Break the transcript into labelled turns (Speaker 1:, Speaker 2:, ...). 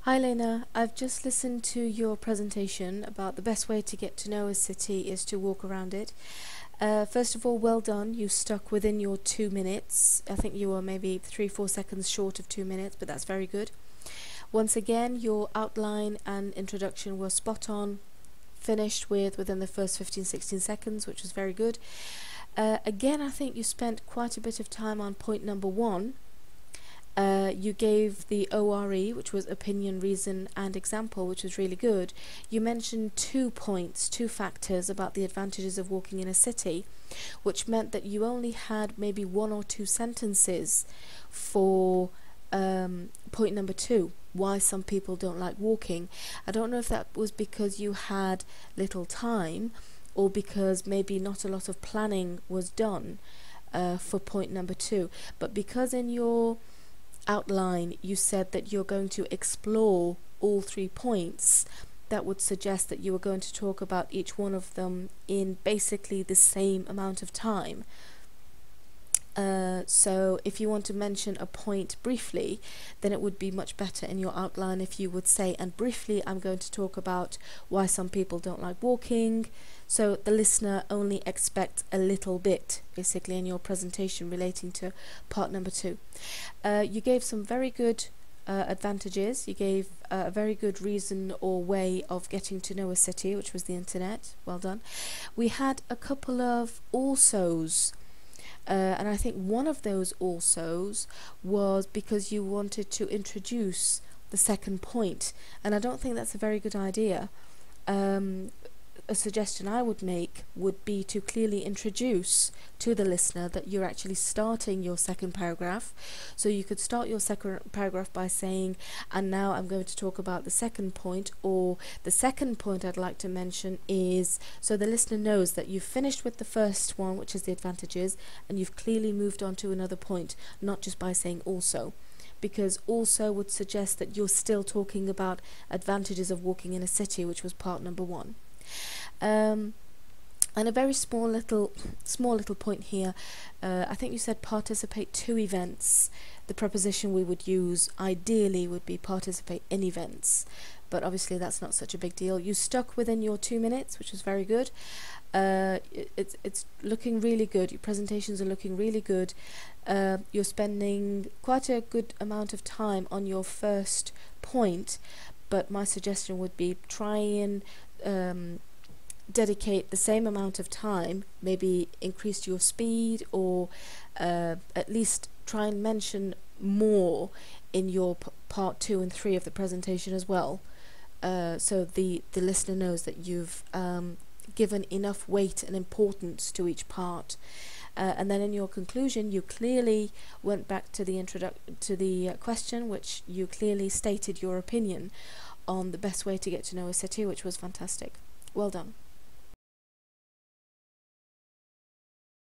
Speaker 1: Hi Elena, I've just listened to your presentation about the best way to get to know a city is to walk around it. First of all, well done. You stuck within your 2 minutes. I think you were maybe 3-4 seconds short of 2 minutes, but that's very good. Once again, your outline and introduction were spot on, finished within the first 15-16 seconds, which was very good. Again, I think you spent quite a bit of time on point number one. You gave the ORE, which was opinion, reason and example, which was really good. You mentioned 2 points, 2 factors about the advantages of walking in a city, which meant that you only had maybe 1 or 2 sentences for point number 2, why some people don't like walking. I don't know if that was because you had little time or because maybe not a lot of planning was done for point number 2, but because in your outline you said that you're going to explore all 3 points, that would suggest that you were going to talk about each one of them in basically the same amount of time. So if you want to mention a point briefly, then it would be much better in your outline if you would say, and briefly I'm going to talk about why some people don't like walking, so the listener only expects a little bit basically in your presentation relating to part number 2. You gave some very good advantages. You gave a very good reason or way of getting to know a city, which was the internet. Well done. We had a couple of alsos. And I think one of those alsos was because you wanted to introduce the second point, and I don't think that's a very good idea. A suggestion I would make would be to clearly introduce to the listener that you're actually starting your second paragraph. So you could start your second paragraph by saying, and now I'm going to talk about the second point, or the second point I'd like to mention is, so the listener knows that you've finished with the first one, which is the advantages, and you've clearly moved on to another point, not just by saying also, because also would suggest that you're still talking about advantages of walking in a city, which was part number 1. And a very small little point here. I think you said participate 2 events. The preposition we would use ideally would be participate in events, but obviously that's not such a big deal. You stuck within your 2 minutes, which was very good. It's looking really good. Your presentations are looking really good. You're spending quite a good amount of time on your first point, but my suggestion would be try and dedicate the same amount of time, maybe increase your speed, or at least try and mention more in your part 2 and 3 of the presentation as well, so the listener knows that you've given enough weight and importance to each part. And then in your conclusion you clearly went back to the question, which you clearly stated your opinion on the best way to get to know a city, which was fantastic. Well done.